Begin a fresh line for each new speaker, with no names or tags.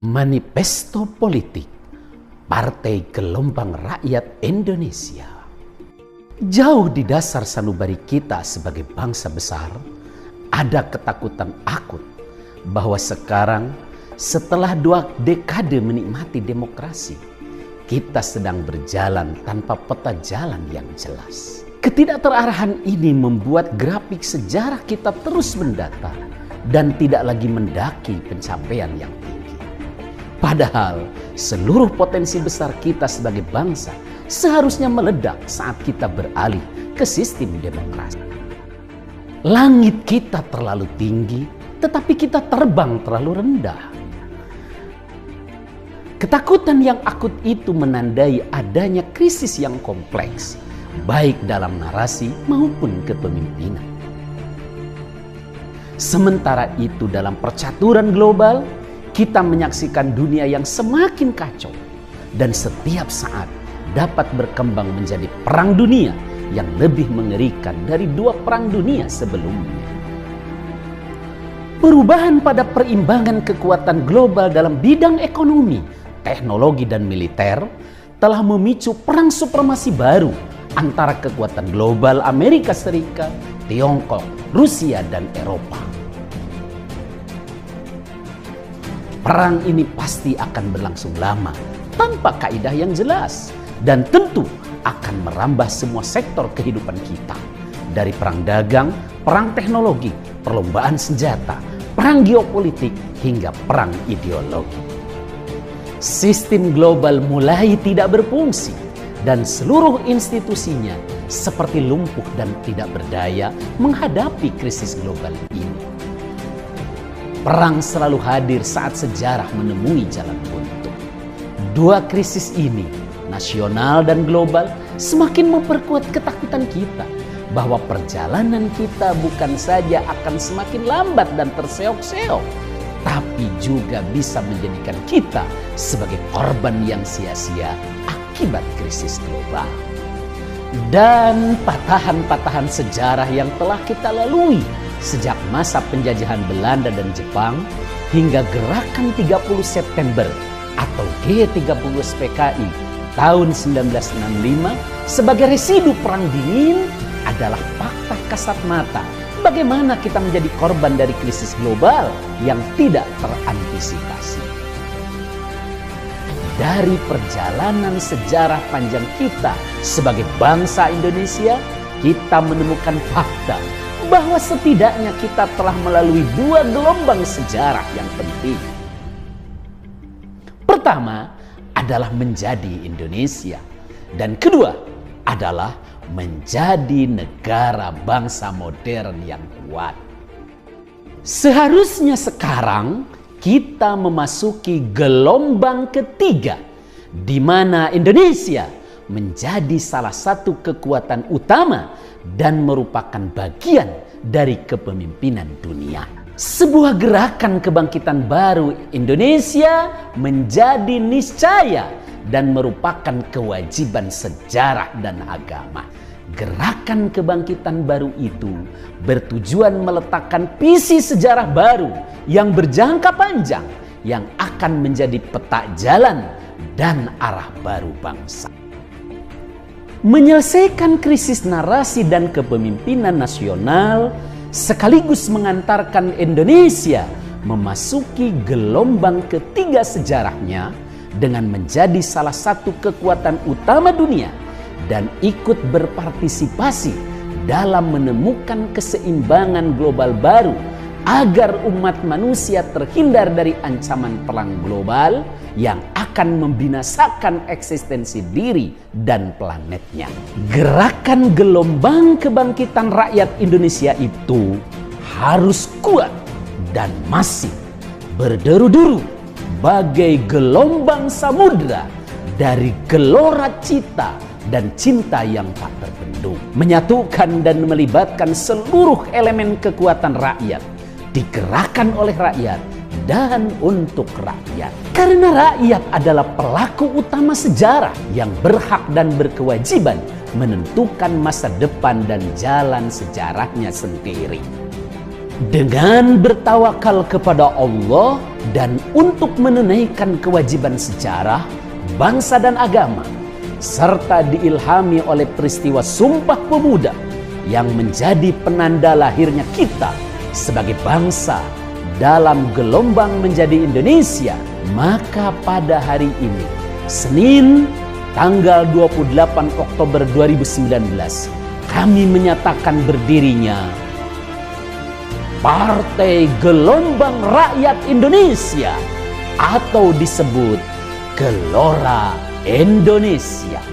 Manifesto Politik Partai Gelombang Rakyat Indonesia. Jauh di dasar sanubari kita sebagai bangsa besar, ada ketakutan akut bahwa sekarang setelah 2 dekade menikmati demokrasi, kita sedang berjalan tanpa peta jalan yang jelas. Ketidakterarahan ini membuat grafik sejarah kita terus mendatar dan tidak lagi mendaki pencapaian yang tinggi. Padahal seluruh potensi besar kita sebagai bangsa seharusnya meledak saat kita beralih ke sistem demokrasi. Langit kita terlalu tinggi, tetapi kita terbang terlalu rendah. Ketakutan yang akut itu menandai adanya krisis yang kompleks, baik dalam narasi maupun kepemimpinan. Sementara itu dalam percaturan global, kita menyaksikan dunia yang semakin kacau dan setiap saat dapat berkembang menjadi perang dunia yang lebih mengerikan dari 2 perang dunia sebelumnya. Perubahan pada perimbangan kekuatan global dalam bidang ekonomi, teknologi dan militer telah memicu perang supremasi baru antara kekuatan global Amerika Serikat, Tiongkok, Rusia dan Eropa. Perang ini pasti akan berlangsung lama tanpa kaidah yang jelas dan tentu akan merambah semua sektor kehidupan kita, dari perang dagang, perang teknologi, perlombaan senjata, perang geopolitik hingga perang ideologi. Sistem global mulai tidak berfungsi dan seluruh institusinya seperti lumpuh dan tidak berdaya menghadapi krisis global ini. Perang selalu hadir saat sejarah menemui jalan buntu. 2 krisis ini, nasional dan global, semakin memperkuat ketakutan kita bahwa perjalanan kita bukan saja akan semakin lambat dan terseok-seok, tapi juga bisa menjadikan kita sebagai korban yang sia-sia akibat krisis global. Dan patahan-patahan sejarah yang telah kita lalui sejak masa penjajahan Belanda dan Jepang hingga gerakan 30 September atau G30 PKI tahun 1965 sebagai residu perang dingin adalah fakta kasat mata bagaimana kita menjadi korban dari krisis global yang tidak terantisipasi. Dari perjalanan sejarah panjang kita sebagai bangsa Indonesia, kita menemukan fakta bahwa setidaknya kita telah melalui 2 gelombang sejarah yang penting. Pertama adalah menjadi Indonesia, dan kedua adalah menjadi negara bangsa modern yang kuat. Seharusnya sekarang kita memasuki gelombang ketiga, di mana Indonesia menjadi salah satu kekuatan utama dan merupakan bagian dari kepemimpinan dunia. Sebuah gerakan kebangkitan baru Indonesia menjadi niscaya dan merupakan kewajiban sejarah dan agama. Gerakan kebangkitan baru itu bertujuan meletakkan visi sejarah baru yang berjangka panjang yang akan menjadi peta jalan dan arah baru bangsa. Menyelesaikan krisis narasi dan kepemimpinan nasional sekaligus mengantarkan Indonesia memasuki gelombang ketiga sejarahnya dengan menjadi salah satu kekuatan utama dunia dan ikut berpartisipasi dalam menemukan keseimbangan global baru agar umat manusia terhindar dari ancaman perang global yang akan membinasakan eksistensi diri dan planetnya. Gerakan gelombang kebangkitan rakyat Indonesia itu harus kuat dan masif, berderu-deru bagai gelombang samudra dari gelora cita dan cinta yang tak terbendung, menyatukan dan melibatkan seluruh elemen kekuatan rakyat, digerakkan oleh rakyat dan untuk rakyat. Karena rakyat adalah pelaku utama sejarah yang berhak dan berkewajiban menentukan masa depan dan jalan sejarahnya sendiri. Dengan bertawakal kepada Allah dan untuk menunaikan kewajiban sejarah, bangsa dan agama, serta diilhami oleh peristiwa Sumpah Pemuda yang menjadi penanda lahirnya kita sebagai bangsa dalam gelombang menjadi Indonesia, maka pada hari ini, Senin tanggal 28 Oktober 2019, kami menyatakan berdirinya Partai Gelombang Rakyat Indonesia atau disebut Gelora Indonesia.